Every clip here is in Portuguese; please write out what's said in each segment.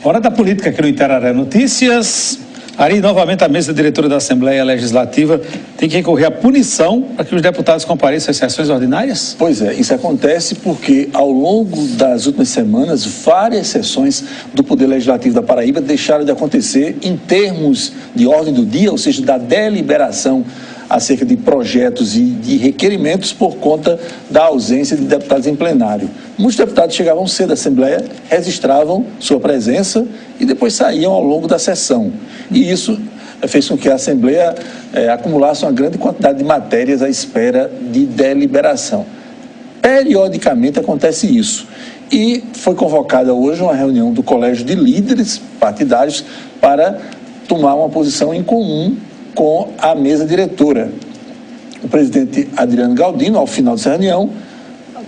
Hora da política aqui no Itararé Notícias. Ari, novamente a mesa diretora da Assembleia Legislativa tem que recorrer à punição para que os deputados compareçam às sessões ordinárias? Pois é, isso acontece porque ao longo das últimas semanas, várias sessões do Poder Legislativo da Paraíba deixaram de acontecer em termos de ordem do dia, ou seja, da deliberação acerca de projetos e de requerimentos por conta da ausência de deputados em plenário. Muitos deputados chegavam cedo à Assembleia, registravam sua presença e depois saíam ao longo da sessão. E isso fez com que a Assembleia acumulasse uma grande quantidade de matérias à espera de deliberação. Periodicamente acontece isso. E foi convocada hoje uma reunião do Colégio de Líderes Partidários para tomar uma posição em comum com a mesa diretora. O presidente Adriano Galdino, ao final dessa reunião,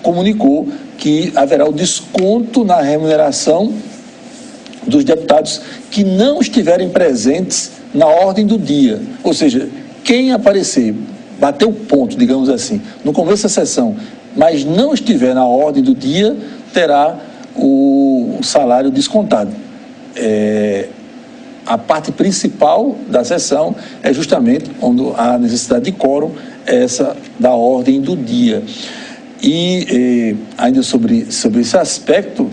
comunicou que haverá o desconto na remuneração dos deputados que não estiverem presentes na ordem do dia. Ou seja, quem aparecer, bater o ponto, digamos assim, no começo da sessão, mas não estiver na ordem do dia, terá o salário descontado. A parte principal da sessão é justamente onde há necessidade de quórum, essa da ordem do dia. E ainda sobre esse aspecto,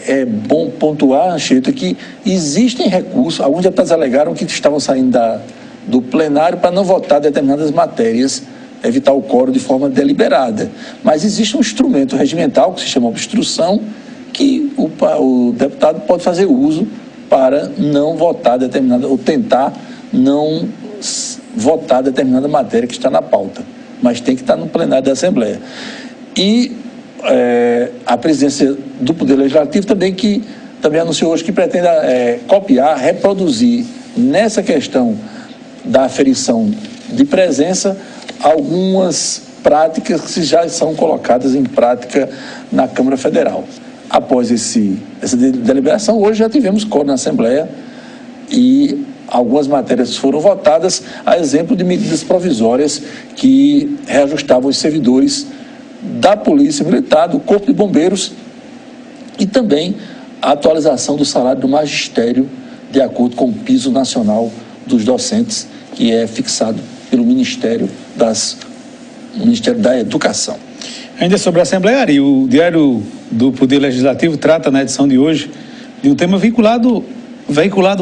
é bom pontuar, Anchieta, que existem recursos, alguns deputados alegaram que estavam saindo do plenário para não votar determinadas matérias, evitar o quórum de forma deliberada. Mas existe um instrumento regimental, que se chama obstrução, que o deputado pode fazer uso para não votar determinada, ou tentar não votar determinada matéria que está na pauta, mas tem que estar no plenário da Assembleia. E a presidência do Poder Legislativo também anunciou hoje que pretende copiar, reproduzir nessa questão da aferição de presença algumas práticas que já são colocadas em prática na Câmara Federal. Após essa deliberação, hoje já tivemos quórum na Assembleia e algumas matérias foram votadas, a exemplo de medidas provisórias que reajustavam os servidores da Polícia Militar, do Corpo de Bombeiros e também a atualização do salário do magistério de acordo com o piso nacional dos docentes, que é fixado pelo Ministério da Educação. Ainda sobre a Assembleia, Ari, o Diário do Poder Legislativo trata na edição de hoje de um tema veiculado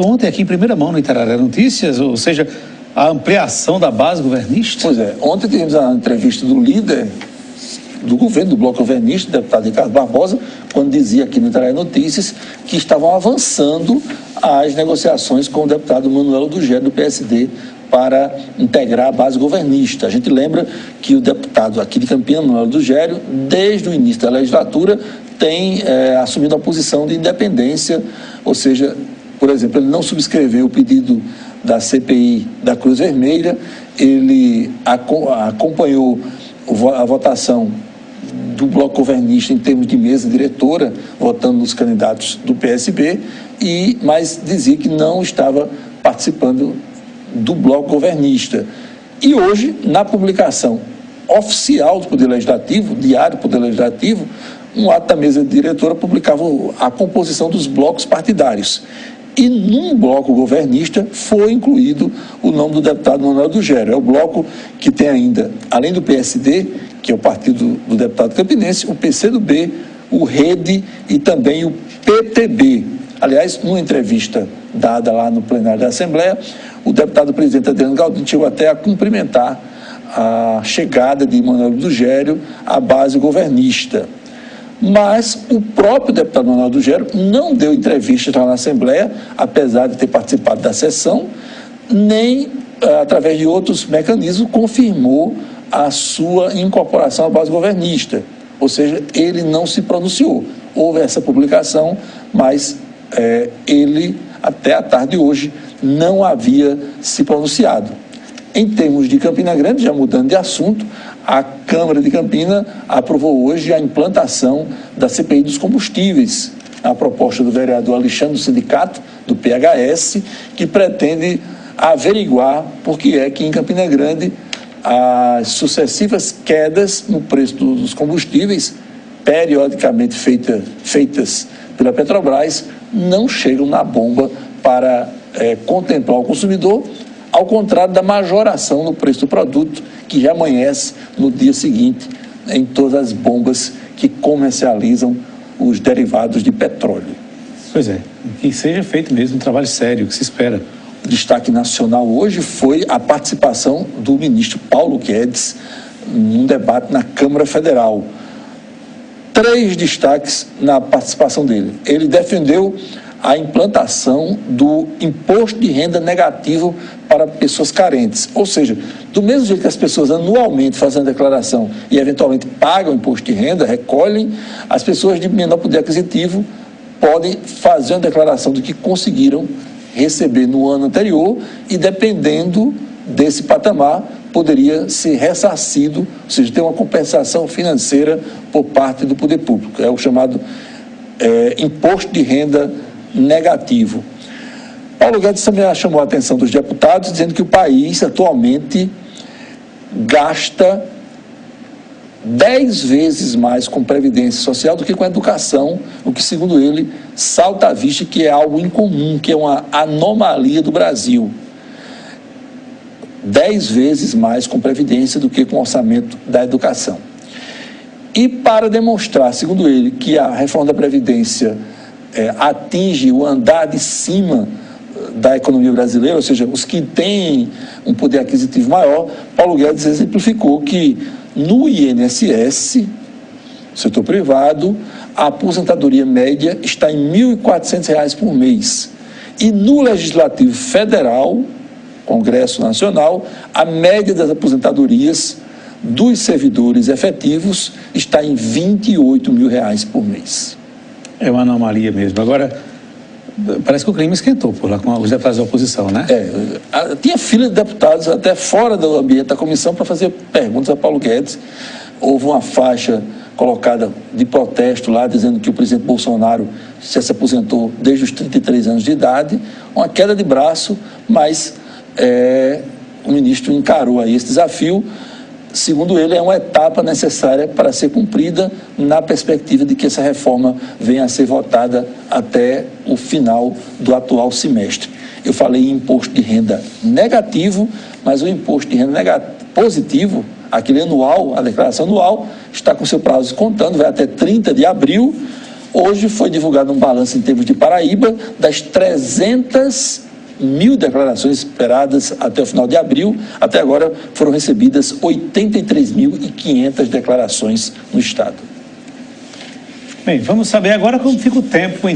ontem aqui em primeira mão no Itararé Notícias, ou seja, a ampliação da base governista. Pois é, ontem tivemos a entrevista do líder do governo, do Bloco Governista, o deputado Ricardo Barbosa, quando dizia aqui no Itararé Notícias que estavam avançando as negociações com o deputado Manuel do Gério, do PSD, para integrar a base governista. A gente lembra que o deputado aqui de Campinas, Manuel do Gério, desde o início da legislatura, tem assumido a posição de independência, ou seja, por exemplo, ele não subscreveu o pedido da CPI da Cruz Vermelha, ele acompanhou a votação do Bloco Governista em termos de mesa diretora, votando nos candidatos do PSB, mas dizia que não estava participando do Bloco Governista. E hoje, na publicação oficial do Poder Legislativo, Diário do Poder Legislativo, um ato da mesa diretora publicava a composição dos blocos partidários. E num bloco governista foi incluído o nome do deputado Manuel do Gério. É o bloco que tem ainda, além do PSD, que é o partido do deputado campinense, o PCdoB, o Rede e também o PTB. Aliás, numa entrevista dada lá no plenário da Assembleia, o deputado presidente Adriano Galdino chegou até a cumprimentar a chegada de Manuel do Gério à base governista. Mas o próprio deputado Manuel do Gério não deu entrevista lá na Assembleia, apesar de ter participado da sessão, nem, através de outros mecanismos, confirmou a sua incorporação à base governista. Ou seja, ele não se pronunciou. Houve essa publicação, mas ele, até a tarde de hoje, não havia se pronunciado. Em termos de Campina Grande, já mudando de assunto, a Câmara de Campina aprovou hoje a implantação da CPI dos combustíveis, a proposta do vereador Alexandre do Sindicato, do PHS, que pretende averiguar por que é que em Campina Grande as sucessivas quedas no preço dos combustíveis, periodicamente feitas pela Petrobras não chegam na bomba para contemplar o consumidor, ao contrário da majoração no preço do produto, que já amanhece no dia seguinte em todas as bombas que comercializam os derivados de petróleo. Pois é, que seja feito mesmo um trabalho sério, que se espera. O destaque nacional hoje foi a participação do ministro Paulo Guedes num debate na Câmara Federal. 3 destaques na participação dele. Ele defendeu a implantação do imposto de renda negativo para pessoas carentes. Ou seja, do mesmo jeito que as pessoas anualmente fazem a declaração e eventualmente pagam imposto de renda, recolhem, as pessoas de menor poder aquisitivo podem fazer uma declaração do que conseguiram receber no ano anterior e, dependendo desse patamar, poderia ser ressarcido, ou seja, ter uma compensação financeira por parte do poder público. É o chamado imposto de renda negativo. Paulo Guedes também chamou a atenção dos deputados, dizendo que o país atualmente gasta 10 vezes mais com previdência social do que com educação, o que, segundo ele, salta à vista que é algo incomum, que é uma anomalia do Brasil. 10 vezes mais com previdência do que com o orçamento da educação. E para demonstrar, segundo ele, que a reforma da Previdência atinge o andar de cima da economia brasileira, ou seja, os que têm um poder aquisitivo maior, Paulo Guedes exemplificou que no INSS, setor privado, a aposentadoria média está em R$ 1.400 por mês. E no Legislativo Federal, Congresso Nacional, a média das aposentadorias dos servidores efetivos está em R$ 28 mil por mês. É uma anomalia mesmo. Agora, parece que o clima esquentou por lá com os deputados da oposição, né? Tinha fila de deputados até fora do ambiente da comissão para fazer perguntas a Paulo Guedes. Houve uma faixa colocada de protesto lá, dizendo que o presidente Bolsonaro se aposentou desde os 33 anos de idade, uma queda de braço, mas o ministro encarou aí esse desafio. Segundo ele, é uma etapa necessária para ser cumprida na perspectiva de que essa reforma venha a ser votada até o final do atual semestre. Eu falei em imposto de renda negativo, mas o imposto de renda positivo, aquele anual, a declaração anual, está com seu prazo contando, vai até 30 de abril. Hoje foi divulgado um balanço em termos de Paraíba das 300 mil declarações esperadas até o final de abril. Até agora foram recebidas 83.500 declarações no estado. Bem, vamos saber agora como fica o tempo em